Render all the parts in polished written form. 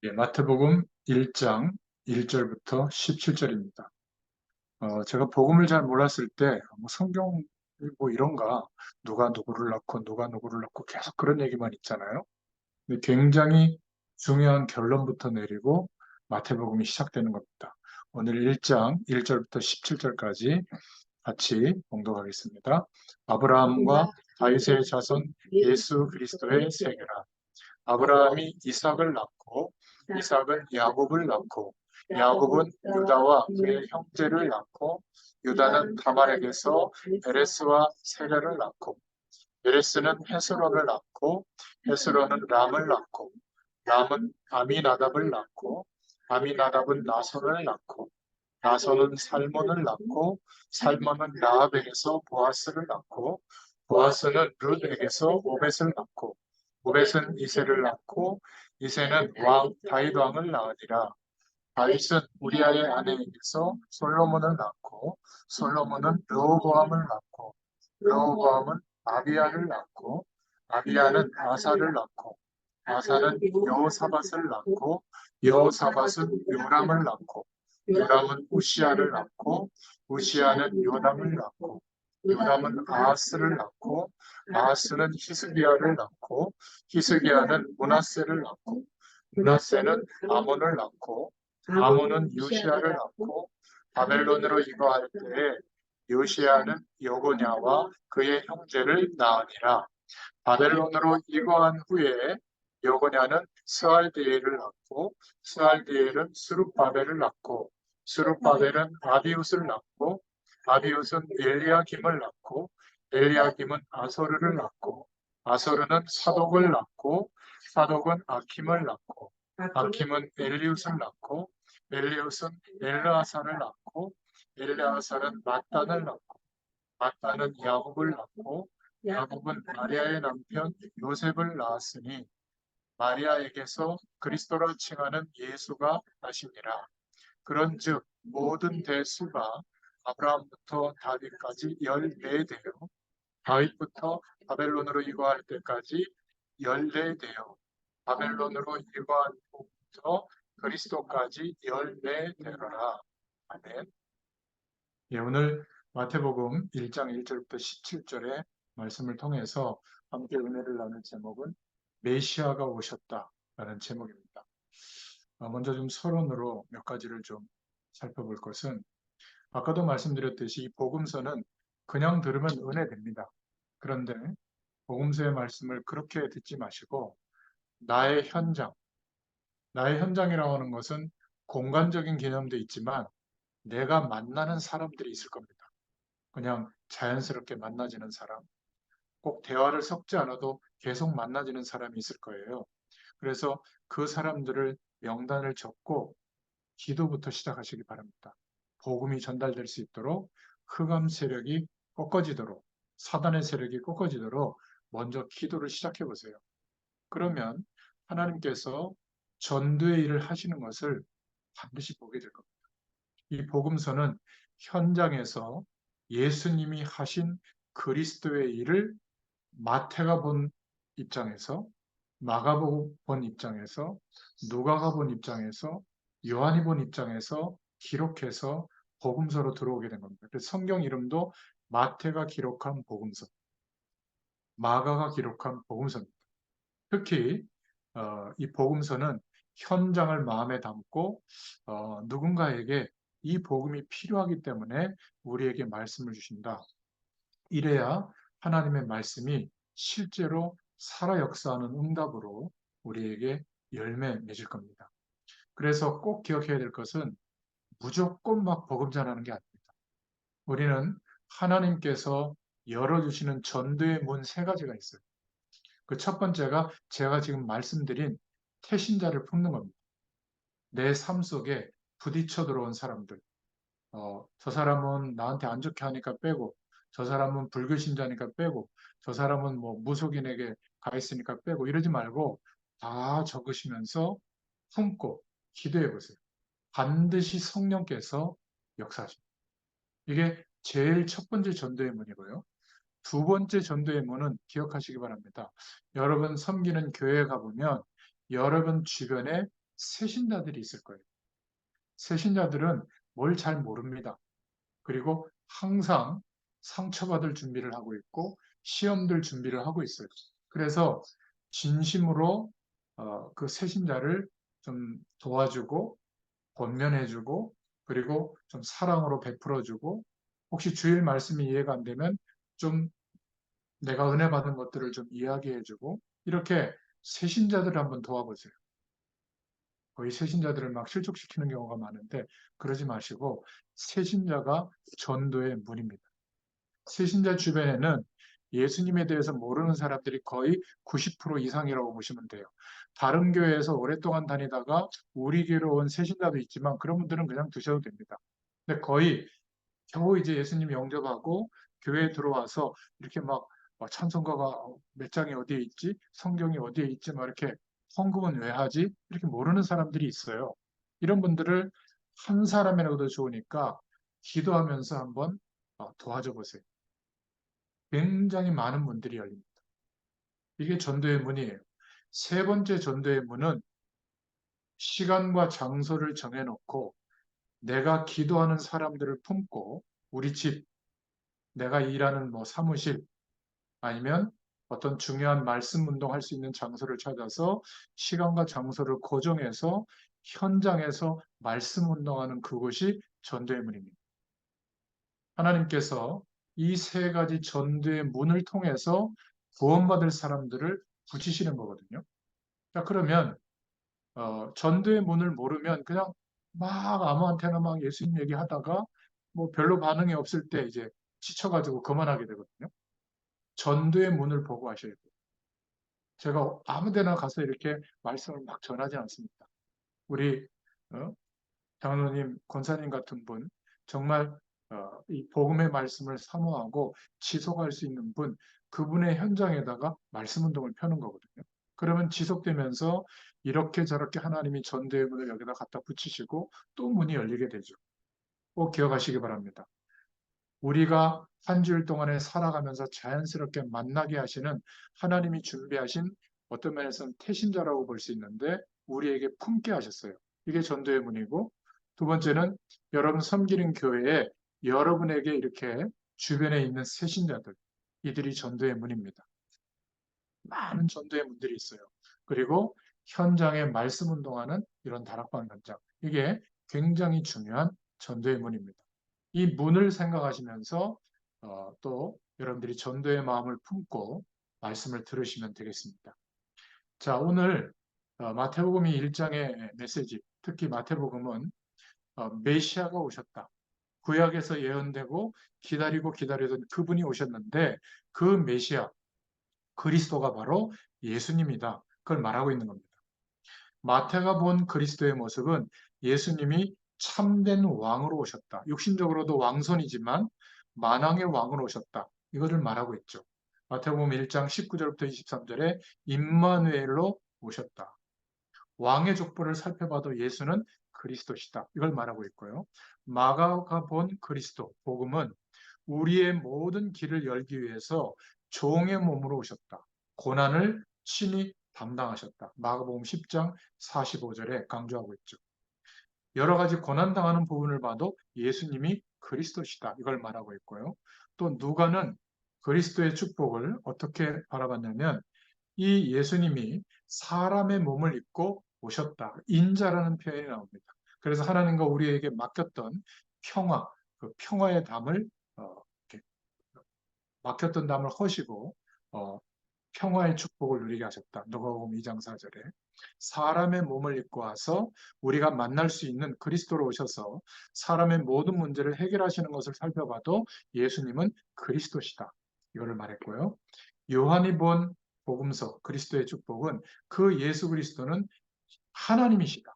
예, 마태복음 1장 1절부터 17절입니다. 제가 복음을 잘 몰랐을 때, 성경 뭐 이런가, 누가 누구를 낳고 누가 누구를 낳고 계속 그런 얘기만 있잖아요. 근데 굉장히 중요한 결론부터 내리고 마태복음이 시작되는 겁니다. 오늘 1장 1절부터 17절까지 같이 봉독하겠습니다. 아브라함과 다윗의 자손 예수 그리스도의 세계라. 아브라함이 이삭을 낳고 이삭은 야곱을 낳고 야곱은 유다와 그의 형제를 낳고 유다는 다말에게서 베레스와 세라를 낳고 베레스는 헤스론을 낳고 헤스론은 람을 낳고 람은 아미나답을 낳고 아미나답은 나손을 낳고 나손은 살몬을 낳고 살몬은 라합에게서 보아스를 낳고 보아스는 룻에게서 오벳을 낳고 오벳은 이새를 낳고 이새는 왕 다윗 왕을 낳으니라. 다윗은 우리아의 아내에게서 솔로몬을 낳고 솔로몬은 르호보암을 낳고 르호보암은 아비야를 낳고 아비야는 아사를 낳고 아사는 여호사밧을 낳고 여호사밧은 요람을 낳고 요람은 우시아를 낳고 우시아는 요담을 낳고 요담은 아하스를 낳고 아하스는 히스기야를 낳고 히스기야는 므낫세를 낳고 므낫세는 아몬을 낳고 아몬은 요시야를 낳고 바벨론으로 이거할 때에 요시야는 여고냐와 그의 형제를 낳으니라. 바벨론으로 이거한 후에 여고냐는 스알디엘을 낳고 스알디엘은 스룹바벨을 낳고 스룹바벨은 아비웃을 낳고 아비웃은 엘리야김을 낳고 엘리야김은 아소르를 낳고 아소르는 사독을 낳고 사독은 아킴을 낳고 아킴은 엘리웃을 낳고 엘리웃은 엘르아사를 낳고 엘르아사는 마탄을 낳고 마탄은 야곱을 낳고 야곱은 마리아의 남편 요셉을 낳았으니 마리아에게서 그리스도라 칭하는 예수가 나시니라. 그런즉 모든 대수가 아브라함부터 다윗까지 14대요. 다윗부터 바벨론으로 이거할 때까지 14대요. 바벨론으로 이거한 후부터 그리스도까지 14대로라. 아멘. 예, 오늘 마태복음 1장 1절부터 17절의 말씀을 통해서 함께 은혜를 나눌 제목은 메시아가 오셨다라는 제목입니다. 먼저 좀 서론으로 몇 가지를 좀 살펴볼 것은 아까도 말씀드렸듯이 이 복음서는 그냥 들으면 은혜됩니다. 그런데 복음서의 말씀을 그렇게 듣지 마시고 나의 현장, 나의 현장이라고 하는 것은 공간적인 개념도 있지만 내가 만나는 사람들이 있을 겁니다. 그냥 자연스럽게 만나지는 사람, 꼭 대화를 섞지 않아도 계속 만나지는 사람이 있을 거예요. 그래서 그 사람들을 명단을 적고 기도부터 시작하시기 바랍니다. 복음이 전달될 수 있도록 흑암 세력이 꺾어지도록 사단의 세력이 꺾어지도록 먼저 기도를 시작해 보세요. 그러면 하나님께서 전도의 일을 하시는 것을 반드시 보게 될 겁니다. 이 복음서는 현장에서 예수님이 하신 그리스도의 일을 마태가 본 입장에서, 마가복음 본 입장에서, 누가가 본 입장에서, 요한이 본 입장에서 기록해서 복음서로 들어오게 된 겁니다. 그래서 성경 이름도 마태가 기록한 복음서, 마가가 기록한 복음서입니다. 특히 이 복음서는 현장을 마음에 담고 누군가에게 이 복음이 필요하기 때문에 우리에게 말씀을 주신다. 이래야 하나님의 말씀이 실제로 살아 역사하는 응답으로 우리에게 열매 맺을 겁니다. 그래서 꼭 기억해야 될 것은 무조건 막 복음 전하는 게 아닙니다. 우리는 하나님께서 열어주시는 전도의 문 세 가지가 있어요. 그 첫 번째가 제가 지금 말씀드린 태신자를 품는 겁니다. 내 삶 속에 부딪혀 들어온 사람들, 저 사람은 나한테 안 좋게 하니까 빼고, 저 사람은 불교신자니까 빼고, 저 사람은 뭐 무속인에게 가 있으니까 빼고, 이러지 말고 다 적으시면서 품고 기도해 보세요. 반드시 성령께서 역사하십니다. 이게 제일 첫 번째 전도의 문이고요. 두 번째 전도의 문은 기억하시기 바랍니다. 여러분 섬기는 교회에 가보면 여러분 주변에 새신자들이 있을 거예요. 새신자들은 뭘 잘 모릅니다. 그리고 항상 상처받을 준비를 하고 있고 시험들 준비를 하고 있어요. 그래서 진심으로 그 새신자를 좀 도와주고 권면해주고 그리고 좀 사랑으로 베풀어주고 혹시 주일 말씀이 이해가 안 되면 좀 내가 은혜 받은 것들을 좀 이야기해주고 이렇게 새신자들을 한번 도와보세요. 거의 새신자들을 막 실족시키는 경우가 많은데 그러지 마시고 새신자가 전도의 문입니다. 새신자 주변에는 예수님에 대해서 모르는 사람들이 거의 90% 이상이라고 보시면 돼요. 다른 교회에서 오랫동안 다니다가 우리 교회로 온 새신자도 있지만 그런 분들은 그냥 두셔도 됩니다. 근데 거의 겨우 이제 예수님 영접하고 교회에 들어와서 이렇게 막 찬송가가 몇 장이 어디에 있지? 성경이 어디에 있지? 막 이렇게 헌금은 왜 하지? 이렇게 모르는 사람들이 있어요. 이런 분들을 한 사람이라도 좋으니까 기도하면서 한번 도와줘 보세요. 굉장히 많은 문들이 열립니다. 이게 전도의 문이에요. 세 번째 전도의 문은 시간과 장소를 정해놓고 내가 기도하는 사람들을 품고 우리 집, 내가 일하는 뭐 사무실 아니면 어떤 중요한 말씀 운동할 수 있는 장소를 찾아서 시간과 장소를 고정해서 현장에서 말씀 운동하는 그곳이 전도의 문입니다. 하나님께서 이 세 가지 전도의 문을 통해서 구원받을 사람들을 붙이시는 거거든요. 자, 그러면 전도의 문을 모르면 그냥 막 아무한테나 막 예수님 얘기하다가 뭐 별로 반응이 없을 때 이제 지쳐가지고 그만하게 되거든요. 전도의 문을 보고 하셔야 돼요. 제가 아무 데나 가서 이렇게 말씀을 막 전하지 않습니다. 우리 어, 장로님, 권사님 같은 분, 정말 이 복음의 말씀을 사모하고 지속할 수 있는 분, 그분의 현장에다가 말씀 운동을 펴는 거거든요. 그러면 지속되면서 이렇게 저렇게 하나님이 전도의 문을 여기다 갖다 붙이시고 또 문이 열리게 되죠. 꼭 기억하시기 바랍니다. 우리가 한 주일 동안에 살아가면서 자연스럽게 만나게 하시는 하나님이 준비하신 어떤 면에서는 태신자라고 볼 수 있는데 우리에게 품게 하셨어요. 이게 전도의 문이고 두 번째는 여러분 섬기는 교회에 여러분에게 이렇게 주변에 있는 새신자들 이들이 전도의 문입니다. 많은 전도의 문들이 있어요. 그리고 현장에 말씀 운동하는 이런 다락방 현장 이게 굉장히 중요한 전도의 문입니다. 이 문을 생각하시면서 또 여러분들이 전도의 마음을 품고 말씀을 들으시면 되겠습니다. 자, 오늘 마태복음 1장의 메시지, 특히 마태복음은 메시아가 오셨다. 구약에서 예언되고 기다리고 기다리던 그분이 오셨는데 그 메시아, 그리스도가 바로 예수님이다. 그걸 말하고 있는 겁니다. 마태가 본 그리스도의 모습은 예수님이 참된 왕으로 오셨다. 육신적으로도 왕손이지만 만왕의 왕으로 오셨다. 이것을 말하고 있죠. 마태복음 1장 19절부터 23절에 임마누엘로 오셨다. 왕의 족보를 살펴봐도 예수는 그리스도시다. 이걸 말하고 있고요. 마가가 본 그리스도, 복음은 우리의 모든 길을 열기 위해서 종의 몸으로 오셨다. 고난을 친히 담당하셨다. 마가복음 10장 45절에 강조하고 있죠. 여러 가지 고난당하는 부분을 봐도 예수님이 그리스도시다. 이걸 말하고 있고요. 또 누가는 그리스도의 축복을 어떻게 바라봤냐면 이 예수님이 사람의 몸을 입고 오셨다. 인자라는 표현이 나옵니다. 그래서 하나님과 우리에게 맡겼던 평화, 그 평화의 담을 맡겼던 담을 허시고 어, 평화의 축복을 누리게 하셨다. 누가복음 2장 4절에 사람의 몸을 입고 와서 우리가 만날 수 있는 그리스도로 오셔서 사람의 모든 문제를 해결하시는 것을 살펴봐도 예수님은 그리스도시다. 이거를 말했고요. 요한이 본 복음서 그리스도의 축복은 그 예수 그리스도는 하나님이시다.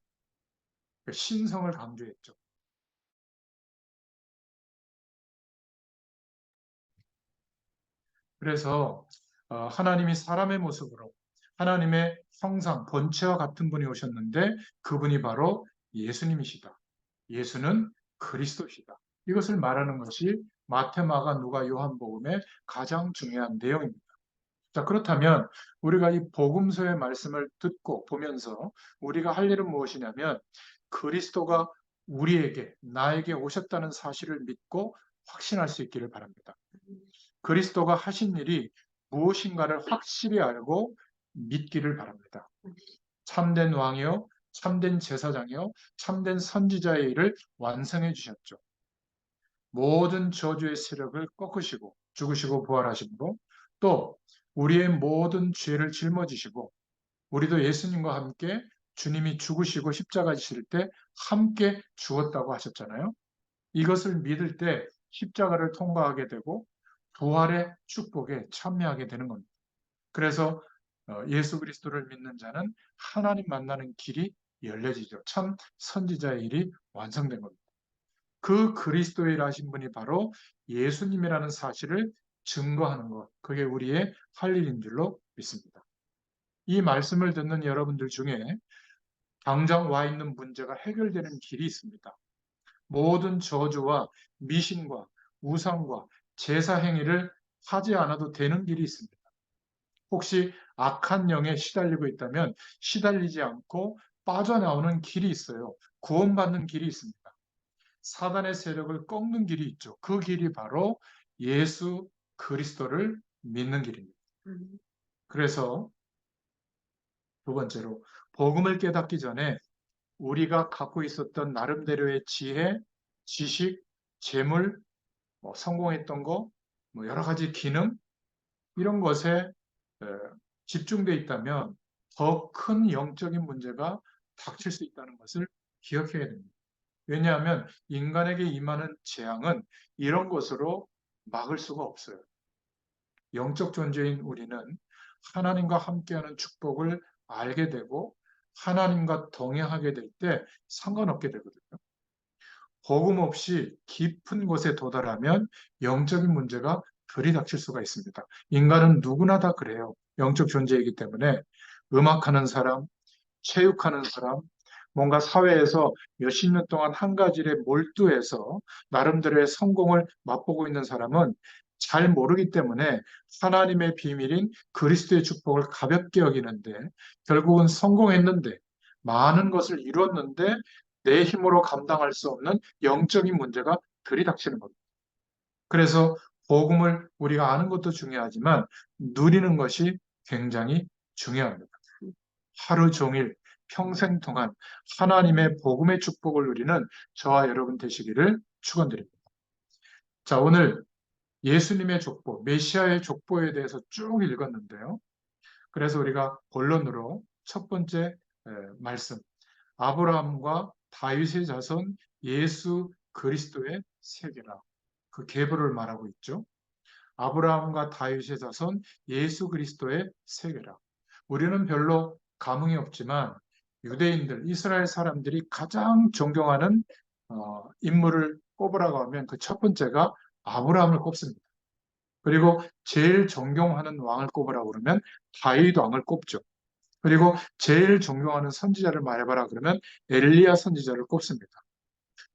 신성을 강조했죠. 그래서 하나님이 사람의 모습으로 하나님의 형상, 본체와 같은 분이 오셨는데 그분이 바로 예수님이시다. 예수는 그리스도시다. 이것을 말하는 것이 마태, 마가, 누가, 요한복음의 가장 중요한 내용입니다. 자, 그렇다면 우리가 이 복음서의 말씀을 듣고 보면서 우리가 할 일은 무엇이냐면 그리스도가 우리에게, 나에게 오셨다는 사실을 믿고 확신할 수 있기를 바랍니다. 그리스도가 하신 일이 무엇인가를 확실히 알고 믿기를 바랍니다. 참된 왕이요, 참된 제사장이요, 참된 선지자의 일을 완성해 주셨죠. 모든 저주의 세력을 꺾으시고 죽으시고 부활하심으로 또 우리의 모든 죄를 짊어지시고 우리도 예수님과 함께 주님이 죽으시고 십자가 지실 때 함께 죽었다고 하셨잖아요. 이것을 믿을 때 십자가를 통과하게 되고 부활의 축복에 참여하게 되는 겁니다. 그래서 예수 그리스도를 믿는 자는 하나님 만나는 길이 열려지죠. 참 선지자의 일이 완성된 겁니다. 그 그리스도의 일하신 분이 바로 예수님이라는 사실을 증거하는 것, 그게 우리의 할 일인 줄로 믿습니다. 이 말씀을 듣는 여러분들 중에 당장 와 있는 문제가 해결되는 길이 있습니다. 모든 저주와 미신과 우상과 제사 행위를 하지 않아도 되는 길이 있습니다. 혹시 악한 영에 시달리고 있다면 시달리지 않고 빠져나오는 길이 있어요. 구원받는 길이 있습니다. 사단의 세력을 꺾는 길이 있죠. 그 길이 바로 예수 그리스도를 믿는 길입니다. 그래서 두 번째로 복음을 깨닫기 전에 우리가 갖고 있었던 나름대로의 지혜, 지식, 재물, 성공했던 거, 여러 가지 기능 이런 것에 집중돼 있다면 더 큰 영적인 문제가 닥칠 수 있다는 것을 기억해야 됩니다. 왜냐하면 인간에게 임하는 재앙은 이런 것으로 막을 수가 없어요. 영적 존재인 우리는 하나님과 함께하는 축복을 알게 되고 하나님과 동행하게 될 때 상관없게 되거든요. 복음 없이 깊은 곳에 도달하면 영적인 문제가 들이닥칠 수가 있습니다. 인간은 누구나 다 그래요. 영적 존재이기 때문에 음악하는 사람, 체육하는 사람, 뭔가 사회에서 몇십 년 동안 한 가지 일에 몰두해서 나름대로의 성공을 맛보고 있는 사람은 잘 모르기 때문에 하나님의 비밀인 그리스도의 축복을 가볍게 여기는데 결국은 성공했는데 많은 것을 이뤘는데 내 힘으로 감당할 수 없는 영적인 문제가 들이닥치는 겁니다. 그래서 복음을 우리가 아는 것도 중요하지만 누리는 것이 굉장히 중요합니다. 하루 종일 평생 동안 하나님의 복음의 축복을 누리는 저와 여러분 되시기를 축원드립니다. 자, 오늘 예수님의 족보, 메시아의 족보에 대해서 쭉 읽었는데요. 그래서 우리가 본론으로 첫 번째 말씀, 아브라함과 다윗의 자손 예수 그리스도의 세계라. 그 계보를 말하고 있죠. 아브라함과 다윗의 자손 예수 그리스도의 세계라. 우리는 별로 감흥이 없지만 유대인들, 이스라엘 사람들이 가장 존경하는 인물을 꼽으라고 하면 그 첫 번째가 아브라함을 꼽습니다. 그리고 제일 존경하는 왕을 꼽으라고 그러면 다윗 왕을 꼽죠. 그리고 제일 존경하는 선지자를 말해봐라 그러면 엘리야 선지자를 꼽습니다.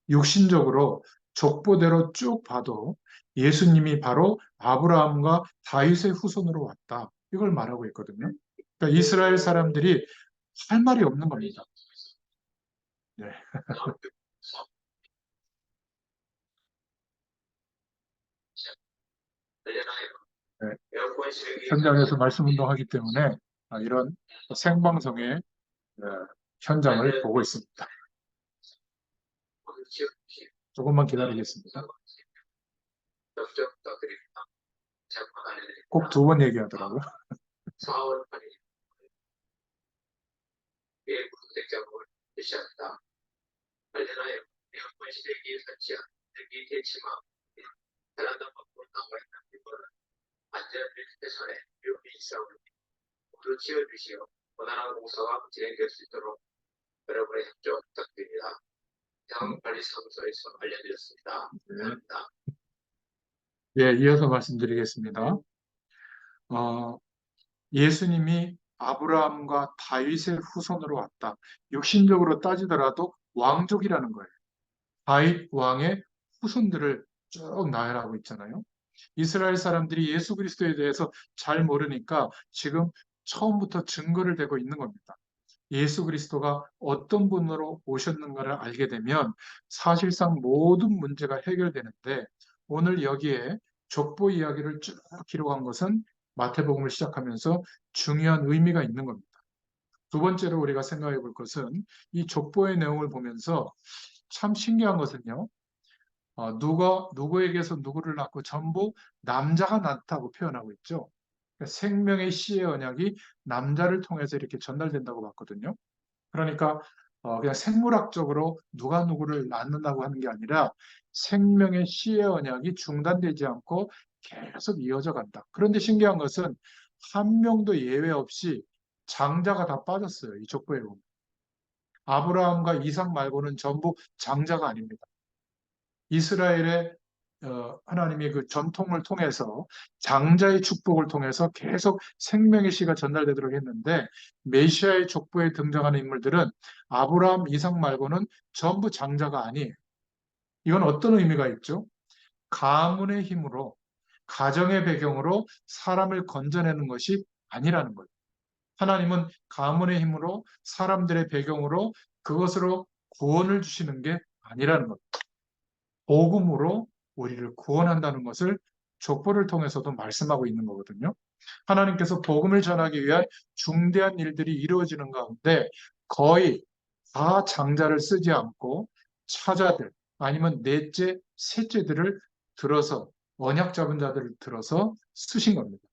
육신적으로 족보대로 쭉 봐도 예수님이 바로 아브라함과 다윗의 후손으로 왔다. 이걸 말하고 있거든요. 그러니까 이스라엘 사람들이 할 말이 없는 겁니다. 네. 네. 현장에서 말씀 운동하기 때문에 이런 생방송의 현장을 보고 있습니다. 조금만 기다리겠습니다. 꼭 두 번 얘기하더라고요. 4월 8일 외부 대장을 제시합니다. 관련하여 에어컨 시대기에 설치한 대기 대치망 베란다 밖으로 나와 있는 물건은 안전 벨트선에 위험이 있사오니 모두 지어주시어 원활한 공사가 진행될 수 있도록 여러분의 협조 부탁드립니다. 대학관리사무소에서 알려드렸습니다. 감사합니다. 예, 이어서 말씀드리겠습니다. 예수님이 아브라함과 다윗의 후손으로 왔다. 육신적으로 따지더라도 왕족이라는 거예요. 다윗 왕의 후손들을 쭉 나열하고 있잖아요. 이스라엘 사람들이 예수 그리스도에 대해서 잘 모르니까 지금 처음부터 증거를 대고 있는 겁니다. 예수 그리스도가 어떤 분으로 오셨는가를 알게 되면 사실상 모든 문제가 해결되는데, 오늘 여기에 족보 이야기를 쭉 기록한 것은 마태복음을 시작하면서 중요한 의미가 있는 겁니다. 두 번째로 우리가 생각해 볼 것은, 이 족보의 내용을 보면서 참 신기한 것은요, 누가 누구에게서 누구를 낳고 전부 남자가 낳다고 표현하고 있죠. 그러니까 생명의 씨의 언약이 남자를 통해서 이렇게 전달된다고 봤거든요. 그러니까 그냥 생물학적으로 누가 누구를 낳는다고 하는 게 아니라 생명의 씨의 언약이 중단되지 않고 계속 이어져 간다. 그런데 신기한 것은 한 명도 예외 없이 장자가 다 빠졌어요. 이 족보에 보면. 아브라함과 이삭 말고는 전부 장자가 아닙니다. 이스라엘의 하나님의 그 전통을 통해서 장자의 축복을 통해서 계속 생명의 씨가 전달되도록 했는데, 메시아의 족보에 등장하는 인물들은 아브라함, 이삭 말고는 전부 장자가 아니에요. 이건 어떤 의미가 있죠? 가문의 힘으로, 가정의 배경으로 사람을 건져내는 것이 아니라는 거예요. 하나님은 가문의 힘으로, 사람들의 배경으로 그것으로 구원을 주시는 게 아니라는 거예요. 복음으로 우리를 구원한다는 것을 족보를 통해서도 말씀하고 있는 거거든요. 하나님께서 복음을 전하기 위한 중대한 일들이 이루어지는 가운데 거의 다 장자를 쓰지 않고 차자들, 아니면 넷째, 셋째들을 들어서, 언약 잡은 자들을 들어서 쓰신 겁니다.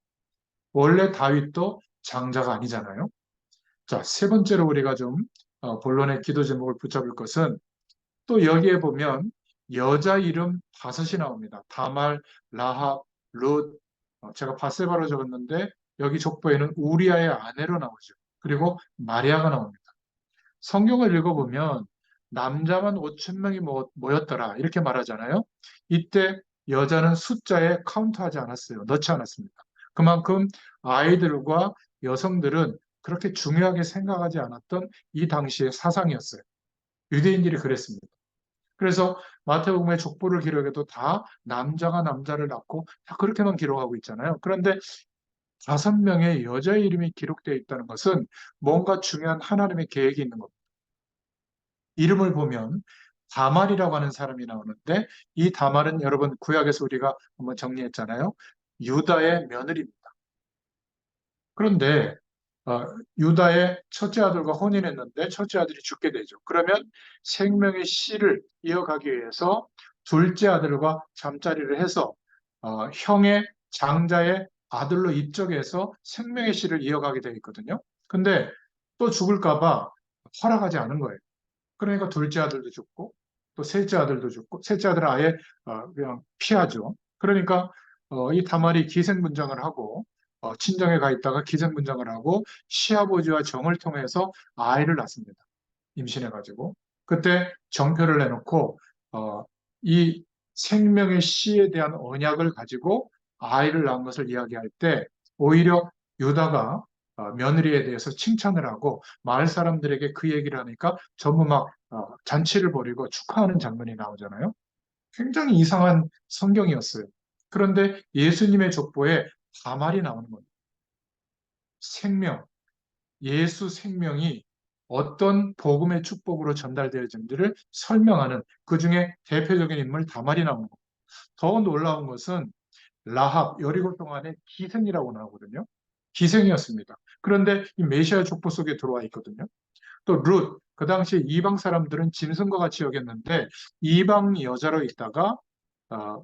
원래 다윗도 장자가 아니잖아요. 자, 세 번째로 우리가 좀 본론의 기도 제목을 붙잡을 것은, 또 여기에 보면 여자 이름 다섯이 나옵니다. 다말, 라합, 룻, 제가 바세바로 적었는데 여기 족보에는 우리아의 아내로 나오죠. 그리고 마리아가 나옵니다. 성경을 읽어보면 남자만 5천 명이 모였더라 이렇게 말하잖아요. 이때 여자는 숫자에 카운트하지 않았어요. 넣지 않았습니다. 그만큼 아이들과 여성들은 그렇게 중요하게 생각하지 않았던 이 당시의 사상이었어요. 유대인들이 그랬습니다. 그래서 마태복음의 족보를 기록해도 다 남자가 남자를 낳고 다 그렇게만 기록하고 있잖아요. 그런데 5명의 여자 이름이 기록되어 있다는 것은 뭔가 중요한 하나님의 계획이 있는 겁니다. 이름을 보면 다말이라고 하는 사람이 나오는데, 이 다말은 여러분 구약에서 우리가 한번 정리했잖아요. 유다의 며느리입니다. 그런데 어, 유다의 첫째 아들과 혼인했는데 첫째 아들이 죽게 되죠. 그러면 생명의 씨를 이어가기 위해서 둘째 아들과 잠자리를 해서 형의 장자의 아들로 입적해서 생명의 씨를 이어가게 되어 있거든요. 근데 또 죽을까 봐 허락하지 않은 거예요. 그러니까 둘째 아들도 죽고 또 셋째 아들도 죽고, 셋째 아들은 아예 그냥 피하죠. 그러니까 이 다말이 기생분장을 하고 친정에 가 있다가 기생분장을 하고 시아버지와 정을 통해서 아이를 낳습니다. 임신해가지고 그때 정표를 내놓고 이 생명의 씨에 대한 언약을 가지고 아이를 낳은 것을 이야기할 때 오히려 유다가 며느리에 대해서 칭찬을 하고 마을 사람들에게 그 얘기를 하니까 전부 막 잔치를 벌이고 축하하는 장면이 나오잖아요. 굉장히 이상한 성경이었어요. 그런데 예수님의 족보에 다말이 나오는 겁니다. 생명, 예수 생명이 어떤 복음의 축복으로 전달되어진지를 설명하는 그 중에 대표적인 인물 다말이 나오는 겁니다. 더 놀라운 것은 라합, 여리고 동안의 기생이라고 나오거든요. 기생이었습니다. 그런데 이 메시아 족보 속에 들어와 있거든요. 또 룻, 그 당시에 이방 사람들은 짐승과 같이 여겼는데 이방 여자로 있다가 어,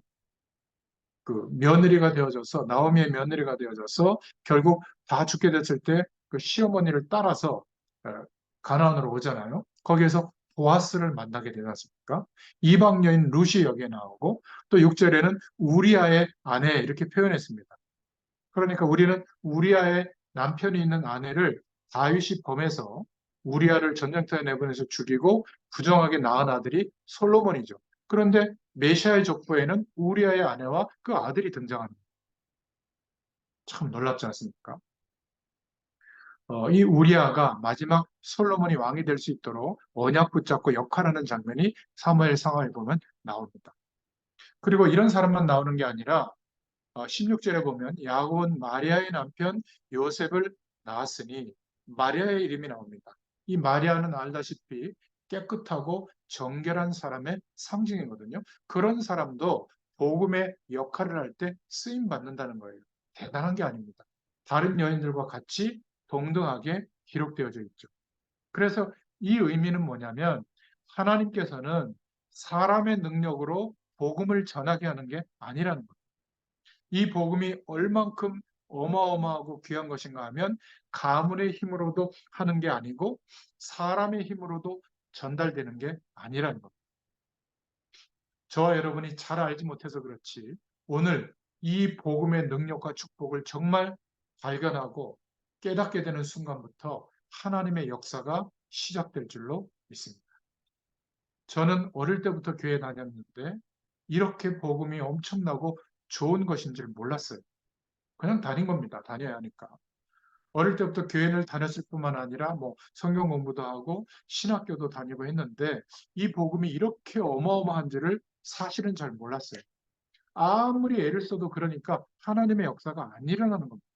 그 며느리가 되어져서, 나오미의 며느리가 되어져서 결국 다 죽게 됐을 때 그 시어머니를 따라서 어, 가나안으로 오잖아요. 거기에서 보아스를 만나게 되지 않습니까? 이방 여인 룻이 여기에 나오고, 또 6절에는 우리아의 아내 이렇게 표현했습니다. 그러니까 우리는 우리아의 남편이 있는 아내를 다윗이 범해서 우리아를 전쟁터에 내보내서 죽이고 부정하게 낳은 아들이 솔로몬이죠. 그런데 메시아의 족보에는 우리아의 아내와 그 아들이 등장합니다. 참 놀랍지 않습니까? 이 우리아가 마지막 솔로몬이 왕이 될 수 있도록 언약 붙잡고 역할하는 장면이 사무엘 상하에 보면 나옵니다. 그리고 이런 사람만 나오는 게 아니라 16절에 보면 야곱은 마리아의 남편 요셉을 낳았으니 마리아의 이름이 나옵니다. 이 마리아는 알다시피 깨끗하고 정결한 사람의 상징이거든요. 그런 사람도 복음의 역할을 할 때 쓰임 받는다는 거예요. 대단한 게 아닙니다. 다른 여인들과 같이 동등하게 기록되어져 있죠. 그래서 이 의미는 뭐냐면 하나님께서는 사람의 능력으로 복음을 전하게 하는 게 아니라는 거예요. 이 복음이 얼만큼 어마어마하고 귀한 것인가 하면 가문의 힘으로도 하는 게 아니고 사람의 힘으로도 전달되는 게 아니라는 겁니다. 저와 여러분이 잘 알지 못해서 그렇지 오늘 이 복음의 능력과 축복을 정말 발견하고 깨닫게 되는 순간부터 하나님의 역사가 시작될 줄로 믿습니다. 저는 어릴 때부터 교회 다녔는데 이렇게 복음이 엄청나고 좋은 것인 줄 몰랐어요. 그냥 다닌 겁니다. 다녀야 하니까. 어릴 때부터 교회를 다녔을 뿐만 아니라 뭐 성경 공부도 하고 신학교도 다니고 했는데 이 복음이 이렇게 어마어마한지를 사실은 잘 몰랐어요. 아무리 애를 써도 그러니까 하나님의 역사가 안 일어나는 겁니다.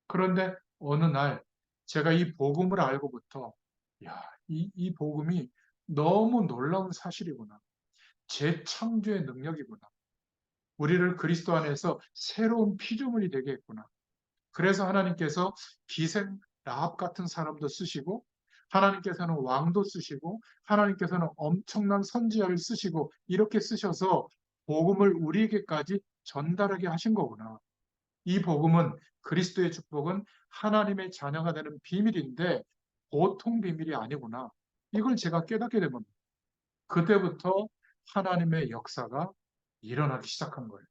그런데 어느 날 제가 이 복음을 알고부터 야, 이 복음이 너무 놀라운 사실이구나. 재창조의 능력이구나. 우리를 그리스도 안에서 새로운 피조물이 되게 했구나. 그래서 하나님께서 기생 라합 같은 사람도 쓰시고 하나님께서는 왕도 쓰시고 하나님께서는 엄청난 선지자를 쓰시고 이렇게 쓰셔서 복음을 우리에게까지 전달하게 하신 거구나. 이 복음은 그리스도의 축복은 하나님의 자녀가 되는 비밀인데 보통 비밀이 아니구나. 이걸 제가 깨닫게 된 겁니다. 그때부터 하나님의 역사가 일어나기 시작한 거예요.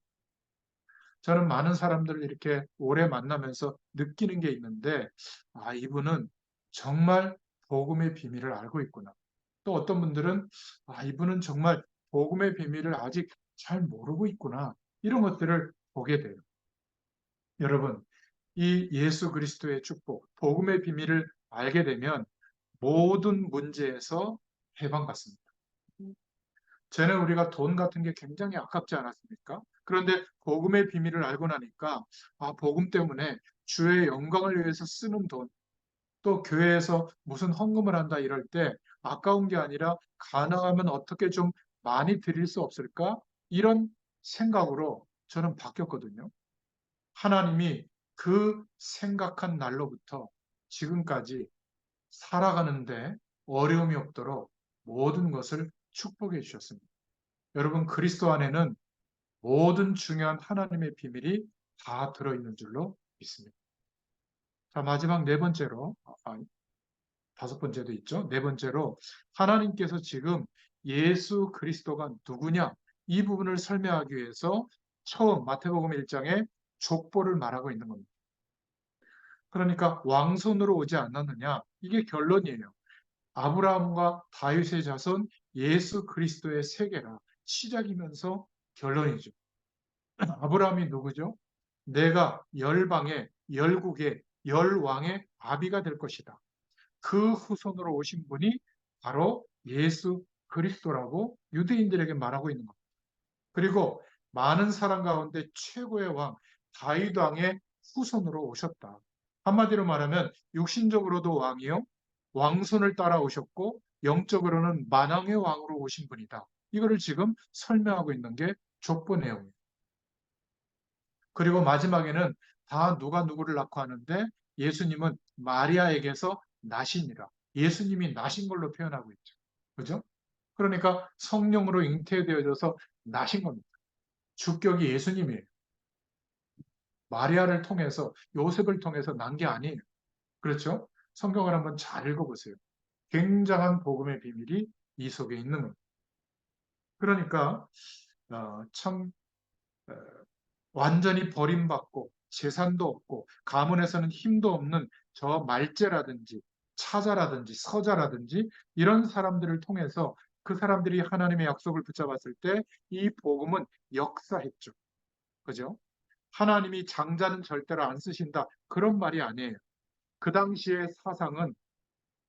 저는 많은 사람들을 이렇게 오래 만나면서 느끼는 게 있는데, 아, 이분은 정말 복음의 비밀을 알고 있구나. 또 어떤 분들은, 아, 이분은 정말 복음의 비밀을 아직 잘 모르고 있구나. 이런 것들을 보게 돼요. 여러분, 이 예수 그리스도의 축복, 복음의 비밀을 알게 되면 모든 문제에서 해방받습니다. 전에 우리가 돈 같은 게 굉장히 아깝지 않았습니까? 그런데 복음의 비밀을 알고 나니까 아, 복음 때문에 주의 영광을 위해서 쓰는 돈, 또 교회에서 무슨 헌금을 한다 이럴 때 아까운 게 아니라 가능하면 어떻게 좀 많이 드릴 수 없을까? 이런 생각으로 저는 바뀌었거든요. 하나님이 그 생각한 날로부터 지금까지 살아가는데 어려움이 없도록 모든 것을 축복해 주셨습니다. 여러분, 그리스도 안에는 모든 중요한 하나님의 비밀이 다 들어있는 줄로 믿습니다. 자, 마지막 네 번째로, 다섯 번째도 있죠. 네 번째로, 하나님께서 지금 예수 그리스도가 누구냐? 이 부분을 설명하기 위해서 처음 마태복음 1장에 족보를 말하고 있는 겁니다. 그러니까 왕손으로 오지 않았느냐? 이게 결론이에요. 아브라함과 다윗의 자손 예수 그리스도의 세계라 시작이면서 결론이죠. 아브라함이 누구죠? 내가 열방의 열국의 열왕의 아비가 될 것이다. 그 후손으로 오신 분이 바로 예수 그리스도라고 유대인들에게 말하고 있는 겁니다. 그리고 많은 사람 가운데 최고의 왕 다윗 왕의 후손으로 오셨다. 한마디로 말하면 육신적으로도 왕이요 왕손을 따라오셨고 영적으로는 만왕의 왕으로 오신 분이다. 이거를 지금 설명하고 있는 게 족보 내용이에요. 그리고 마지막에는 다 누가 누구를 낳고 하는데 예수님은 마리아에게서 나시니라. 예수님이 나신 걸로 표현하고 있죠. 그죠? 그러니까 성령으로 잉태되어져서 나신 겁니다. 주격이 예수님이에요. 마리아를 통해서 요셉을 통해서 난 게 아니에요. 그렇죠? 성경을 한번 잘 읽어보세요. 굉장한 복음의 비밀이 이 속에 있는 겁니다. 그러니까 참 완전히 버림받고 재산도 없고 가문에서는 힘도 없는 저 말제라든지 차자라든지 서자라든지 이런 사람들을 통해서 그 사람들이 하나님의 약속을 붙잡았을 때 이 복음은 역사했죠. 그죠? 하나님이 장자는 절대로 안 쓰신다. 그런 말이 아니에요. 그 당시의 사상은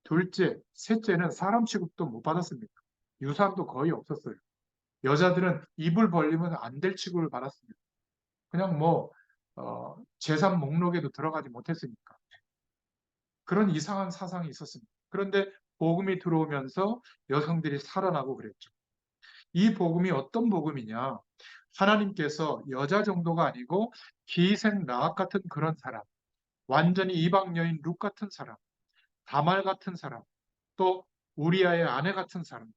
둘째, 셋째는 사람 취급도 못 받았습니다. 유산도 거의 없었어요. 여자들은 입을 벌리면 안 될 취급을 받았습니다. 그냥 뭐 재산 목록에도 들어가지 못했으니까. 그런 이상한 사상이 있었습니다. 그런데 복음이 들어오면서 여성들이 살아나고 그랬죠. 이 복음이 어떤 복음이냐? 하나님께서 여자 정도가 아니고 기생 라합 같은 그런 사람, 완전히 이방 여인 룻 같은 사람, 다말 같은 사람, 또 우리아의 아내 같은 사람,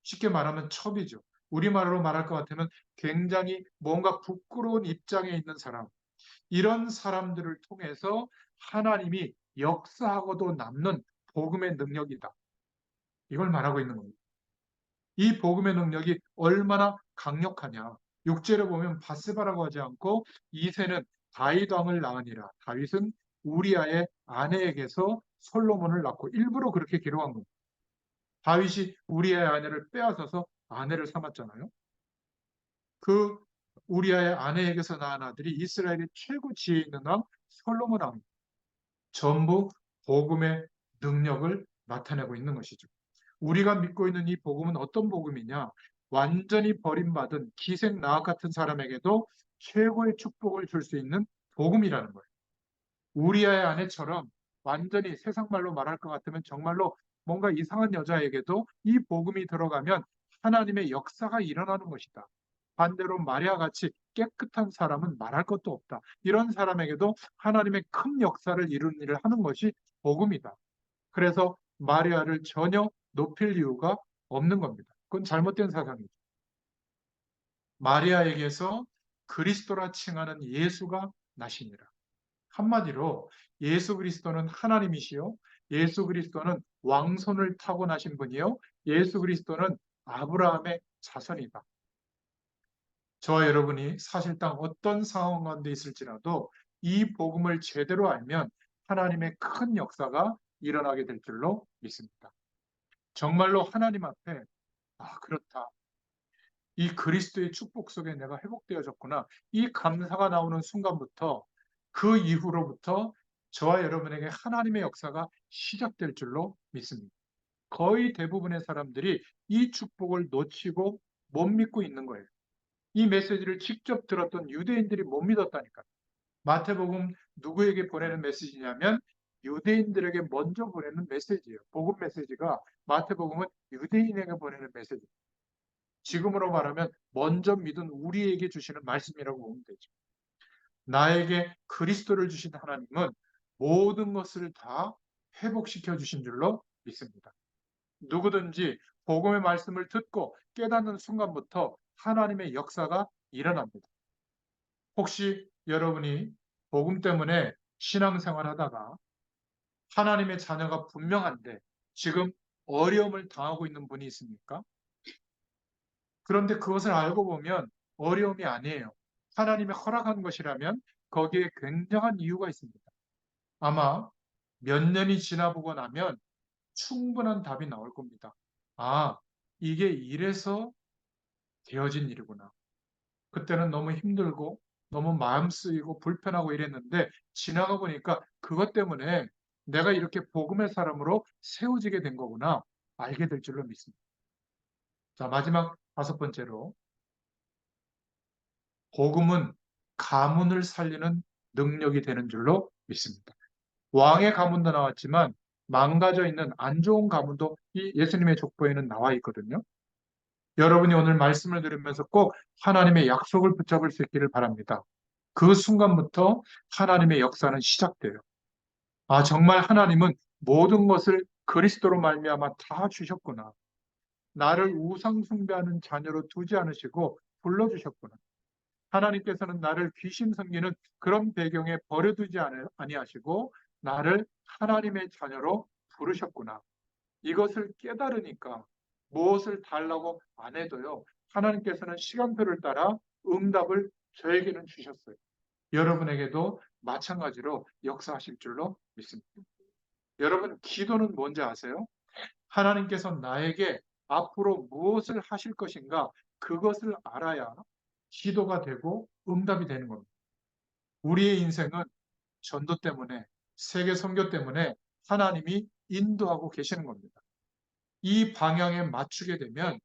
쉽게 말하면 첩이죠. 우리말로 말할 것 같으면 굉장히 뭔가 부끄러운 입장에 있는 사람, 이런 사람들을 통해서 하나님이 역사하고도 남는 복음의 능력이다. 이걸 말하고 있는 겁니다. 이 복음의 능력이 얼마나 강력하냐. 6절에 보면 바스바라고 하지 않고 이새는 다윗 왕을 낳으니라. 다윗은 우리아의 아내에게서 솔로몬을 낳고 일부러 그렇게 기록한 겁니다. 다윗이 우리아의 아내를 빼앗아서 아내를 삼았잖아요. 그 우리아의 아내에게서 낳은 아들이 이스라엘의 최고 지혜 있는 왕 솔로몬 왕. 전부 복음의 능력을 나타내고 있는 것이죠. 우리가 믿고 있는 이 복음은 어떤 복음이냐? 완전히 버림받은 기생 나악 같은 사람에게도 최고의 축복을 줄 수 있는 복음이라는 거예요. 우리아의 아내처럼 완전히 세상 말로 말할 것 같으면 정말로 뭔가 이상한 여자에게도 이 복음이 들어가면 하나님의 역사가 일어나는 것이다. 반대로 마리아 같이 깨끗한 사람은 말할 것도 없다. 이런 사람에게도 하나님의 큰 역사를 이루는 일을 하는 것이 복음이다. 그래서 마리아를 전혀 높일 이유가 없는 겁니다. 그건 잘못된 사상이죠. 마리아에게서 그리스도라 칭하는 예수가 나시니라. 한마디로 예수 그리스도는 하나님이시요. 예수 그리스도는 왕손을 타고나신 분이요. 예수 그리스도는 아브라함의 자손이다. 저와 여러분이 사실상 어떤 상황 가운데 있을지라도 이 복음을 제대로 알면 하나님의 큰 역사가 일어나게 될 줄로 믿습니다. 정말로 하나님 앞에 그렇다. 이 그리스도의 축복 속에 내가 회복되어졌구나. 이 감사가 나오는 순간부터 그 이후로부터 저와 여러분에게 하나님의 역사가 시작될 줄로 믿습니다. 거의 대부분의 사람들이 이 축복을 놓치고 못 믿고 있는 거예요. 이 메시지를 직접 들었던 유대인들이 못 믿었다니까. 마태복음 누구에게 보내는 메시지냐면 유대인들에게 먼저 보내는 메시지예요. 복음 메시지가 마태복음은 유대인에게 보내는 메시지. 지금으로 말하면 먼저 믿은 우리에게 주시는 말씀이라고 보면 되죠. 나에게 그리스도를 주신 하나님은 모든 것을 다 회복시켜 주신 줄로 믿습니다. 누구든지 복음의 말씀을 듣고 깨닫는 순간부터 하나님의 역사가 일어납니다. 혹시 여러분이 복음 때문에 신앙생활 하다가 하나님의 자녀가 분명한데 지금 어려움을 당하고 있는 분이 있습니까? 그런데 그것을 알고 보면 어려움이 아니에요. 하나님이 허락한 것이라면 거기에 굉장한 이유가 있습니다. 아마 몇 년이 지나보고 나면 충분한 답이 나올 겁니다. 아, 이게 이래서 되어진 일이구나. 그때는 너무 힘들고 너무 마음 쓰이고 불편하고 이랬는데 지나가 보니까 그것 때문에 내가 이렇게 복음의 사람으로 세워지게 된 거구나 알게 될 줄로 믿습니다. 자, 마지막 5번째로 복음은 가문을 살리는 능력이 되는 줄로 믿습니다. 왕의 가문도 나왔지만 망가져 있는 안 좋은 가문도 이 예수님의 족보에는 나와 있거든요. 여러분이 오늘 말씀을 들으면서 꼭 하나님의 약속을 붙잡을 수 있기를 바랍니다. 그 순간부터 하나님의 역사는 시작돼요. 정말 하나님은 모든 것을 그리스도로 말미암아 다 주셨구나. 나를 우상 숭배하는 자녀로 두지 않으시고 불러주셨구나. 하나님께서는 나를 귀신 섬기는 그런 배경에 버려두지 아니하시고 나를 하나님의 자녀로 부르셨구나. 이것을 깨달으니까 무엇을 달라고 안 해도요. 하나님께서는 시간표를 따라 응답을 저에게는 주셨어요. 여러분에게도 마찬가지로 역사하실 줄로 믿습니다. 여러분, 기도는 뭔지 아세요? 하나님께서 나에게 앞으로 무엇을 하실 것인가 그것을 알아야 기도가 되고 응답이 되는 겁니다. 우리의 인생은 전도 때문에 세계 선교 때문에 하나님이 인도하고 계시는 겁니다. 이 방향에 맞추게 되면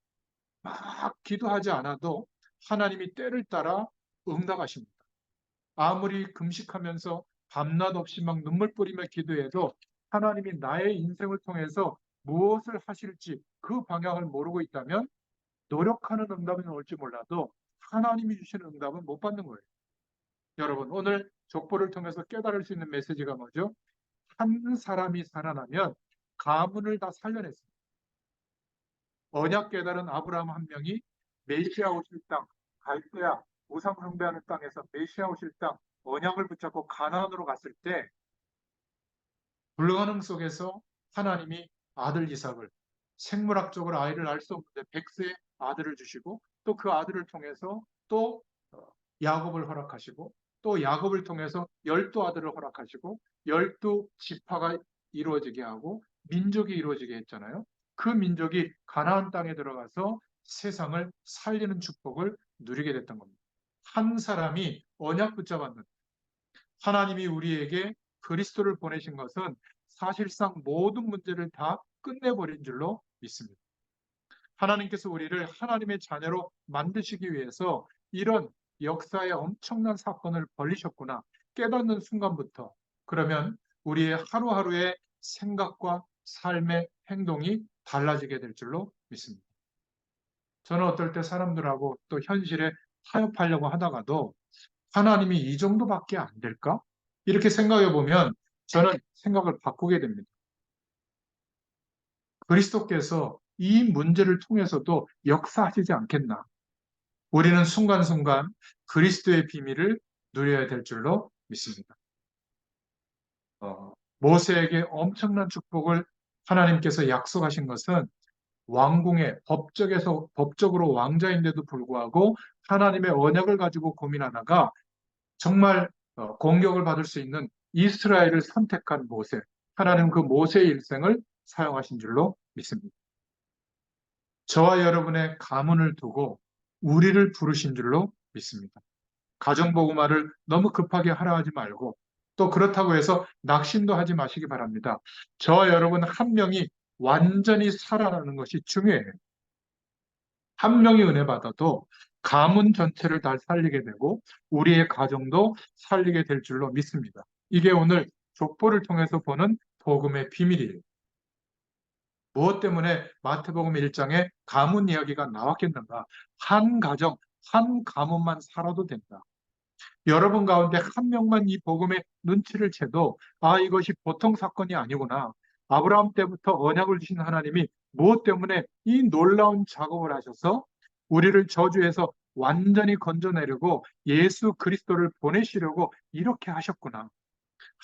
막 기도하지 않아도 하나님이 때를 따라 응답하십니다. 아무리 금식하면서 밤낮 없이 막 눈물 뿌리며 기도해도 하나님이 나의 인생을 통해서 무엇을 하실지 그 방향을 모르고 있다면 노력하는 응답은 올지 몰라도 하나님이 주시는 응답은 못 받는 거예요. 여러분, 오늘 족보를 통해서 깨달을 수 있는 메시지가 뭐죠? 한 사람이 살아나면 가문을 다 살려냈습니다. 언약 깨달은 아브라함 한 명이 메시아 오실 땅, 갈대아, 우상 숭배하는 땅에서 메시아 오실 땅, 언약을 붙잡고 가나안으로 갔을 때 불가능 속에서 하나님이 아들 이삭을 생물학적으로 아이를 낳을 수 없는데 백세의 아들을 주시고 또 그 아들을 통해서 또 야곱을 허락하시고 또 야곱을 통해서 12아들을 허락하시고 12지파가 이루어지게 하고 민족이 이루어지게 했잖아요. 그 민족이 가나안 땅에 들어가서 세상을 살리는 축복을 누리게 됐던 겁니다. 한 사람이 언약 붙잡았는 하나님이 우리에게 그리스도를 보내신 것은 사실상 모든 문제를 다 끝내버린 줄로 믿습니다. 하나님께서 우리를 하나님의 자녀로 만드시기 위해서 이런 역사의 엄청난 사건을 벌리셨구나 깨닫는 순간부터 그러면 우리의 하루하루의 생각과 삶의 행동이 달라지게 될 줄로 믿습니다. 저는 어떨 때 사람들하고 또 현실에 타협하려고 하다가도 하나님이 이 정도밖에 안 될까? 이렇게 생각해 보면 저는 생각을 바꾸게 됩니다. 그리스도께서 이 문제를 통해서도 역사하시지 않겠나? 우리는 순간순간 그리스도의 비밀을 누려야 될 줄로 믿습니다. 모세에게 엄청난 축복을 하나님께서 약속하신 것은 왕궁의 법적으로 왕자인데도 불구하고 하나님의 언약을 가지고 고민하다가 정말 공격을 받을 수 있는 이스라엘을 선택한 모세, 하나님 그 모세의 일생을 사용하신 줄로 믿습니다. 저와 여러분의 가문을 두고 우리를 부르신 줄로 믿습니다. 가정보고마를 너무 급하게 하라 하지 말고 또 그렇다고 해서 낙심도 하지 마시기 바랍니다. 저와 여러분 한 명이 완전히 살아나는 것이 중요해요. 한 명이 은혜 받아도 가문 전체를 다 살리게 되고 우리의 가정도 살리게 될 줄로 믿습니다. 이게 오늘 족보를 통해서 보는 복음의 비밀이에요. 무엇 때문에 마태복음 1장에 가문 이야기가 나왔겠는가? 한 가정, 한 가문만 살아도 된다. 여러분 가운데 한 명만 이 복음의 눈치를 채도 아 이것이 보통 사건이 아니구나. 아브라함 때부터 언약을 주신 하나님이 무엇 때문에 이 놀라운 작업을 하셔서 우리를 저주에서 완전히 건져내려고 예수 그리스도를 보내시려고 이렇게 하셨구나.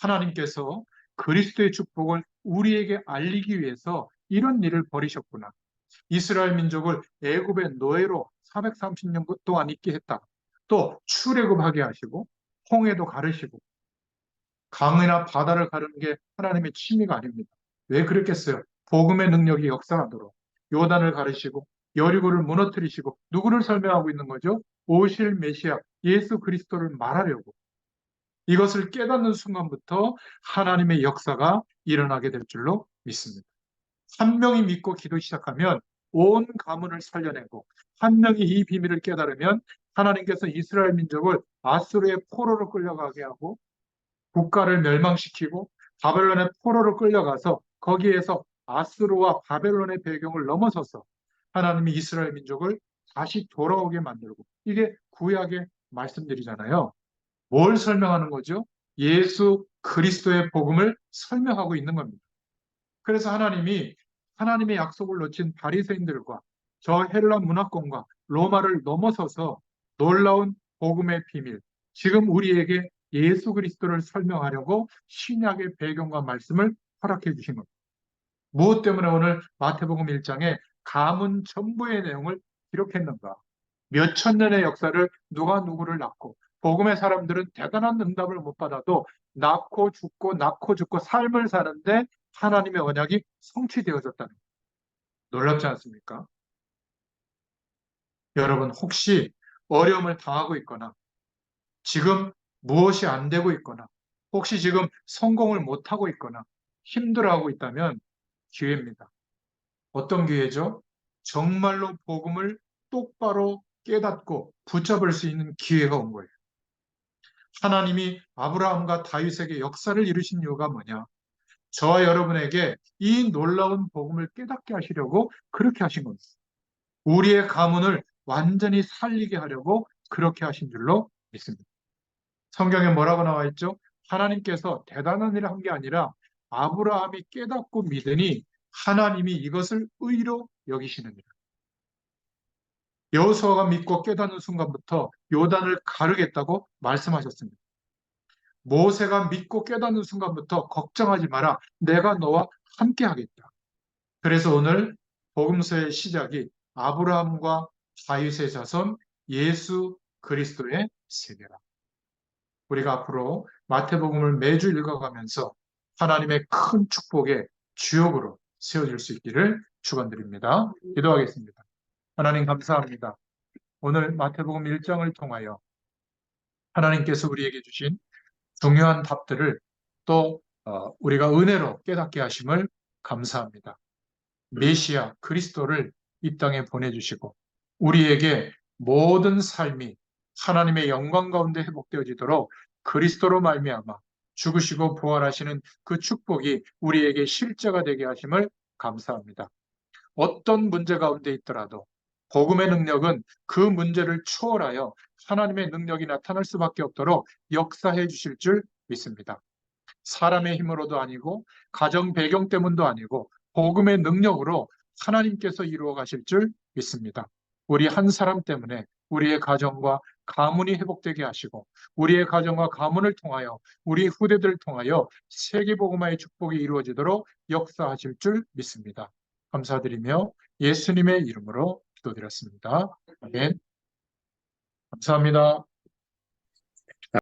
하나님께서 그리스도의 축복을 우리에게 알리기 위해서 이런 일을 벌이셨구나. 이스라엘 민족을 애굽의 노예로 430년 동안 있게 했다. 또 출애굽하게 하시고 홍해도 가르시고 강이나 바다를 가르는 게 하나님의 취미가 아닙니다. 왜 그랬겠어요? 복음의 능력이 역사하도록 요단을 가르시고 여리고를 무너뜨리시고 누구를 설명하고 있는 거죠? 오실 메시아 예수 그리스도를 말하려고 이것을 깨닫는 순간부터 하나님의 역사가 일어나게 될 줄로 믿습니다. 한 명이 믿고 기도 시작하면 온 가문을 살려내고 한 명이 이 비밀을 깨달으면 하나님께서 이스라엘 민족을 아수르의 포로로 끌려가게 하고 국가를 멸망시키고 바벨론의 포로로 끌려가서 거기에서 아수르와 바벨론의 배경을 넘어서서 하나님이 이스라엘 민족을 다시 돌아오게 만들고 이게 구약의 말씀들이잖아요. 뭘 설명하는 거죠? 예수 그리스도의 복음을 설명하고 있는 겁니다. 그래서 하나님이 하나님의 약속을 놓친 바리새인들과 저 헬라 문화권과 로마를 넘어서서 놀라운 복음의 비밀, 지금 우리에게 예수 그리스도를 설명하려고 신약의 배경과 말씀을 허락해 주신 겁니다. 무엇 때문에 오늘 마태복음 1장에 가문 전부의 내용을 기록했는가? 몇 천 년의 역사를 누가 누구를 낳고 복음의 사람들은 대단한 응답을 못 받아도 낳고 죽고 삶을 사는데 하나님의 언약이 성취되어졌다는 거예요. 놀랍지 않습니까? 여러분 혹시 어려움을 당하고 있거나 지금 무엇이 안 되고 있거나 혹시 지금 성공을 못하고 있거나 힘들어하고 있다면 기회입니다. 어떤 기회죠? 정말로 복음을 똑바로 깨닫고 붙잡을 수 있는 기회가 온 거예요. 하나님이 아브라함과 다윗에게 역사를 이루신 이유가 뭐냐? 저와 여러분에게 이 놀라운 복음을 깨닫게 하시려고 그렇게 하신 겁니다. 우리의 가문을 완전히 살리게 하려고 그렇게 하신 줄로 믿습니다. 성경에 뭐라고 나와 있죠? 하나님께서 대단한 일을 한 게 아니라 아브라함이 깨닫고 믿으니 하나님이 이것을 의로 여기시느니라. 여호수아가 믿고 깨닫는 순간부터 요단을 가르겠다고 말씀하셨습니다. 모세가 믿고 깨닫는 순간부터 걱정하지 마라. 내가 너와 함께 하겠다. 그래서 오늘 복음서의 시작이 아브라함과 다윗의 자손 예수 그리스도의 세대라. 우리가 앞으로 마태복음을 매주 읽어가면서 하나님의 큰 축복의 주역으로 세워질 수 있기를 축원드립니다. 기도하겠습니다. 하나님 감사합니다. 오늘 마태복음 1장을 통하여 하나님께서 우리에게 주신 중요한 답들을 또 우리가 은혜로 깨닫게 하심을 감사합니다. 메시아 그리스도를 이 땅에 보내주시고 우리에게 모든 삶이 하나님의 영광 가운데 회복되어지도록 그리스도로 말미암아 죽으시고 부활하시는 그 축복이 우리에게 실제가 되게 하심을 감사합니다. 어떤 문제 가운데 있더라도 복음의 능력은 그 문제를 초월하여 하나님의 능력이 나타날 수밖에 없도록 역사해 주실 줄 믿습니다. 사람의 힘으로도 아니고 가정 배경 때문도 아니고 복음의 능력으로 하나님께서 이루어 가실 줄 믿습니다. 우리 한 사람 때문에 우리의 가정과 가문이 회복되게 하시고 우리의 가정과 가문을 통하여 우리 후대들을 통하여 세계복음화의 축복이 이루어지도록 역사하실 줄 믿습니다. 감사드리며 예수님의 이름으로 기도드렸습니다. 아멘. 감사합니다.